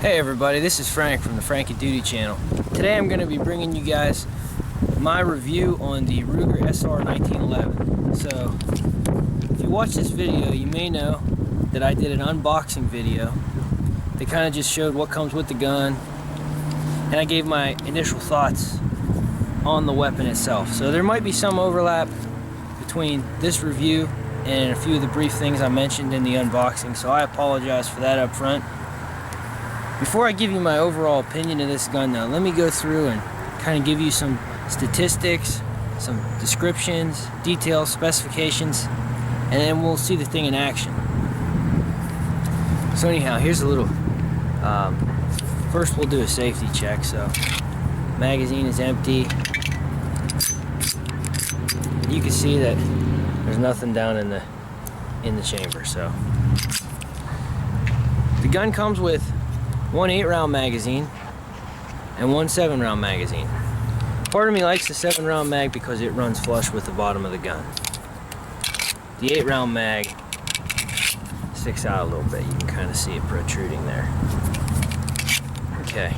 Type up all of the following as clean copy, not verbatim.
Hey everybody, this is Frank from the Frankie Duty channel. Today I'm going to be bringing you guys my review on the Ruger SR1911. So, if you watch this video, you may know that I did an unboxing video that kind of just showed what comes with the gun, and I gave my initial thoughts on the weapon itself. So there might be some overlap between this review and a few of the brief things I mentioned in the unboxing, so I apologize for that up front. Before I give you my overall opinion of this gun though, let me go through and kind of give you some statistics, some descriptions, details, specifications, and then we'll see the thing in action. So anyhow, here's a little, first we'll do a safety check. So, magazine is empty. You can see that there's nothing down in the chamber. So, the gun comes with one 8-round magazine and one 7-round magazine. Part of me likes the 7-round mag because it runs flush with the bottom of the gun. The 8-round mag sticks out a little bit. You can kind of see it protruding there. Okay.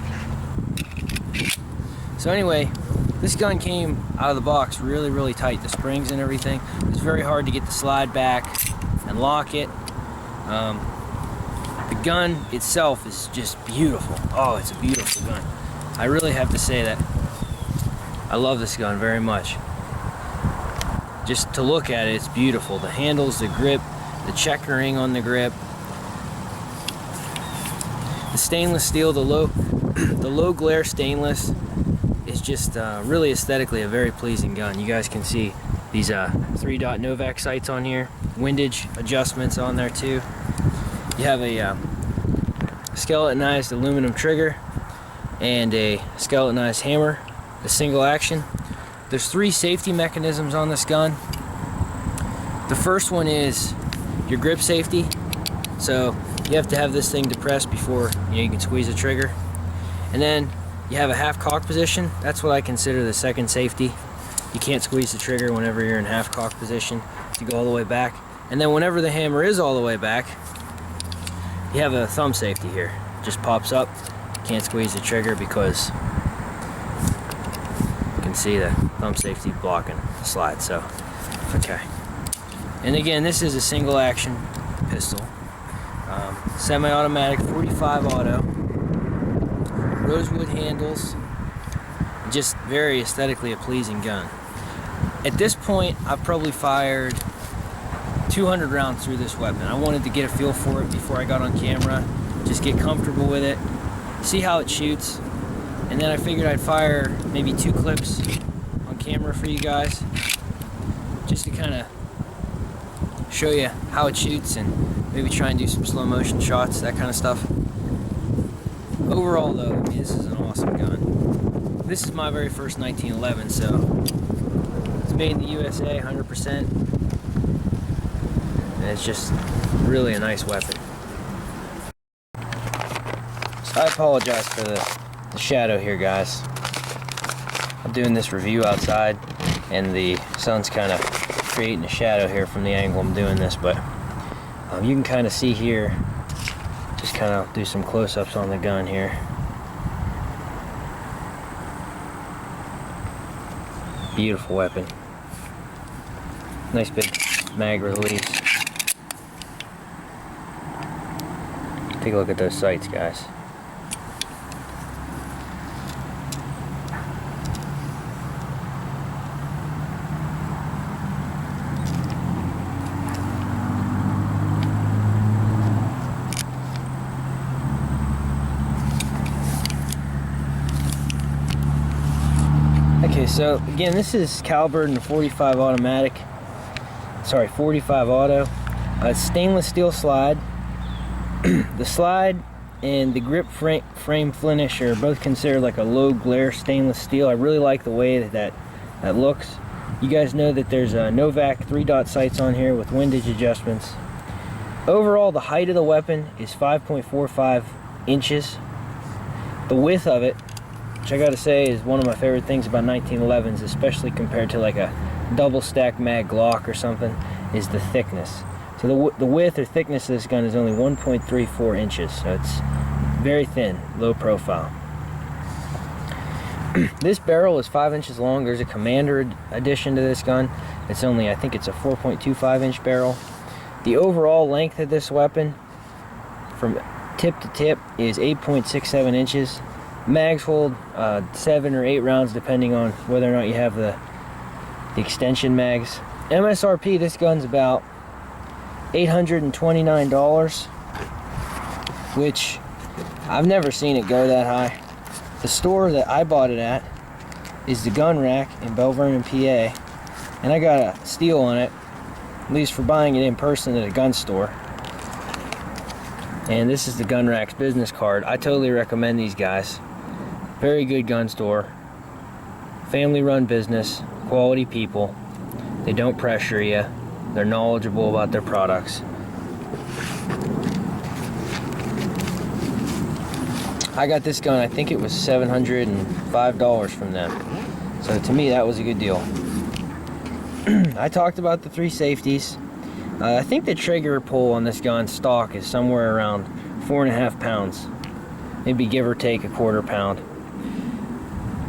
So anyway, this gun came out of the box really tight. The springs and everything. It's very hard to get the slide back and lock it. The gun itself is just beautiful. Oh, it's a beautiful gun. I really have to say that I love this gun very much. Just to look at it, it's beautiful. The handles, the grip, the checkering on the grip, the stainless steel, the low glare stainless is just really aesthetically a very pleasing gun. You guys can see these 3-dot Novak sights on here, windage adjustments on there too. You have a skeletonized aluminum trigger and a skeletonized hammer, a single action. There's 3 safety mechanisms on this gun. The first one is your grip safety. So you have to have this thing depressed before you can squeeze the trigger. And then you have a half cock position. That's what I consider the second safety. You can't squeeze the trigger whenever you're in half cock position to go all the way back. And then whenever the hammer is all the way back, you have a thumb safety here. It just pops up. Can't squeeze the trigger because you can see the thumb safety blocking the slide. So, okay. And again, this is a single action pistol. Semi-automatic 45 auto. Rosewood handles. Just very aesthetically a pleasing gun. At this point, I've probably fired 200 rounds through this weapon. I wanted to get a feel for it before I got on camera, just get comfortable with it, see how it shoots, and then I figured I'd fire maybe 2 clips on camera for you guys, just to kind of show you how it shoots and maybe try and do some slow motion shots, that kind of stuff. Overall though, this is an awesome gun. This is my very first 1911, so it's made in the USA 100%. And it's just really a nice weapon. So I apologize for the shadow here, guys. I'm doing this review outside and the sun's kind of creating a shadow here from the angle I'm doing this, but you can kind of see here, just kind of do some close-ups on the gun here. Beautiful weapon. Nice big mag release. Take a look at those sights, guys. Okay, so again, this is calibered in a 45 automatic. Sorry, 45 auto. It's stainless steel slide. The slide and the grip frame finish are both considered like a low glare stainless steel. I really like the way that looks. You guys know that there's a Novak 3-dot sights on here with windage adjustments. Overall, the height of the weapon is 5.45 inches. The width of it, which I gotta say is one of my favorite things about 1911s, especially compared to like a double stack mag Glock or something, is the thickness. So the width or thickness of this gun is only 1.34 inches, so it's very thin, low profile. This barrel is 5 inches long. There's a Commander addition to this gun. It's only, I think it's a 4.25 inch barrel. The overall length of this weapon from tip to tip is 8.67 inches. Mags hold 7 or 8 rounds depending on whether or not you have the extension mags. MSRP, this gun's about $829, which I've never seen it go that high. The store that I bought it at is the Gun Rack in Belle Vernon, PA, and I got a steal on it, at least for buying it in person at a gun store. And this is the Gun Rack's business card. I totally recommend these guys. Very good gun store, family run business, quality people. They don't pressure you. They're knowledgeable about their products. I got this gun, I think it was $705 from them. So to me, that was a good deal. I talked about the 3 safeties. I think the trigger pull on this gun stock is somewhere around 4.5 pounds. Maybe give or take a 1/4 pound.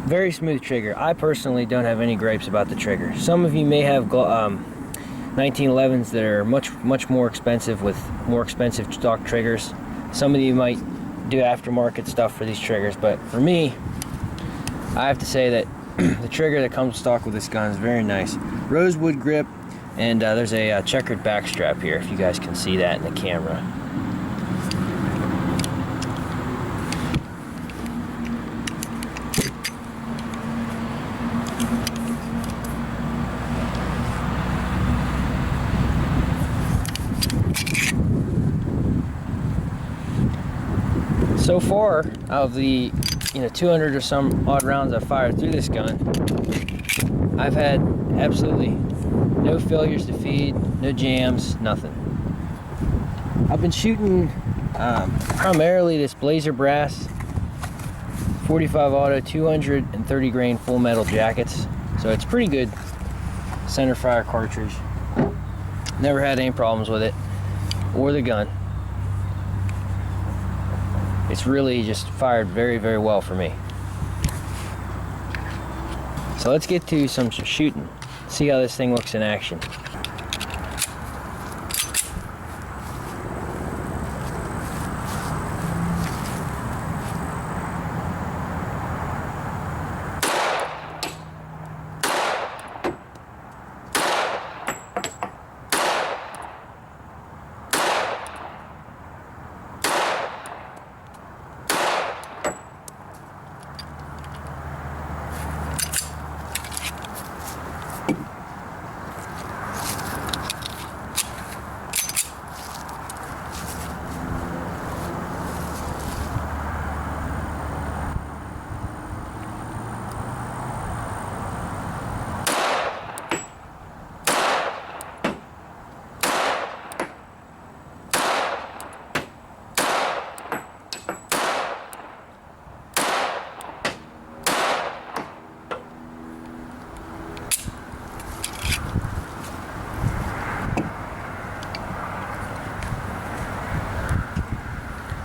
Very smooth trigger. I personally don't have any gripes about the trigger. Some of you may have 1911s that are much more expensive with more expensive stock triggers. Some of you might do aftermarket stuff for these triggers, but for me, I have to say that the trigger that comes stock with this gun is very nice. Rosewood grip, and there's a checkered back strap here, if you guys can see that in the camera. So far, out of the 200 or some odd rounds I've fired through this gun, I've had absolutely no failures to feed, no jams, nothing. I've been shooting primarily this Blazer Brass 45 auto 230 grain full metal jackets, so it's pretty good center fire cartridge. Never had any problems with it or the gun. It's really just fired very, very well for me. So let's get to some shooting. See how this thing looks in action.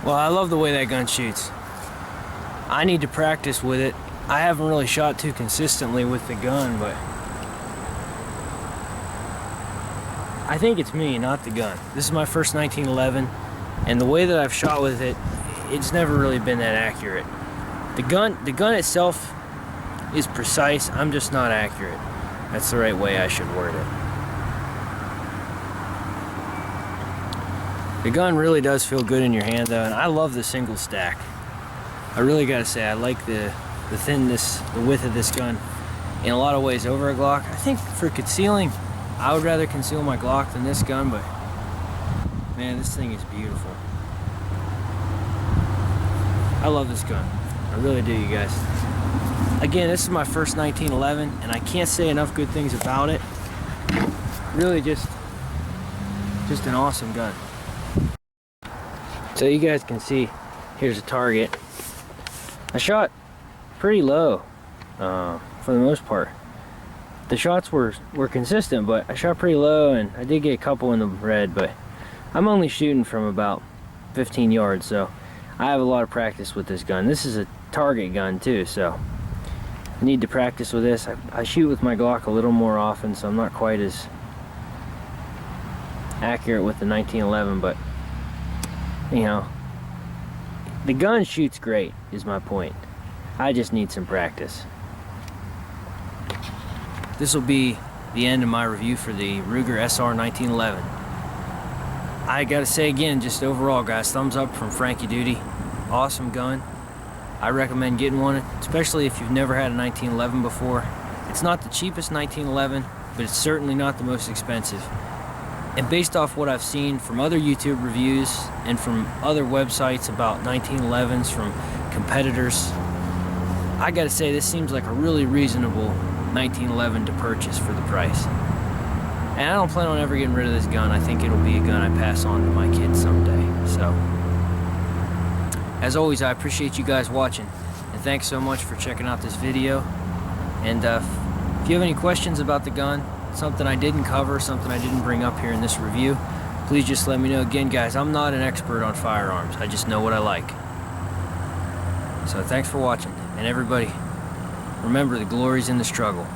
Well, I love the way that gun shoots. I need to practice with it. I haven't really shot too consistently with the gun, but I think it's me, not the gun. This is my first 1911, and the way that I've shot with it, it's never really been that accurate. The gun itself is precise. I'm just not accurate. That's the right way I should word it. The gun really does feel good in your hand though, and I love the single stack. I really gotta say, I like the thinness, the width of this gun in a lot of ways over a Glock. I think for concealing, I would rather conceal my Glock than this gun, but man, this thing is beautiful. I love this gun. I really do, you guys. Again, this is my first 1911, and I can't say enough good things about it. Really just an awesome gun. So you guys can see, here's a target. I shot pretty low for the most part. The shots were consistent, but I shot pretty low, and I did get a couple in the red, but I'm only shooting from about 15 yards, so I have a lot of practice with this gun. This is a target gun too, so I need to practice with this. I shoot with my Glock a little more often, so I'm not quite as accurate with the 1911, but you know, the gun shoots great is my point. I just need some practice. This will be the end of my review for the Ruger SR1911. I gotta say again, just overall guys, thumbs up from Frankie Duty. Awesome gun. I recommend getting one, especially if you've never had a 1911 before. It's not the cheapest 1911, but it's certainly not the most expensive. And based off what I've seen from other YouTube reviews and from other websites about 1911s from competitors, I gotta say this seems like a really reasonable 1911 to purchase for the price. And I don't plan on ever getting rid of this gun. I think it'll be a gun I pass on to my kids someday. So, as always, I appreciate you guys watching. And thanks so much for checking out this video. And if you have any questions about the gun, something I didn't cover, something I didn't bring up here in this review, please just let me know. Again, guys, I'm not an expert on firearms. I just know what I like. So thanks for watching. And everybody, remember the glory's in the struggle.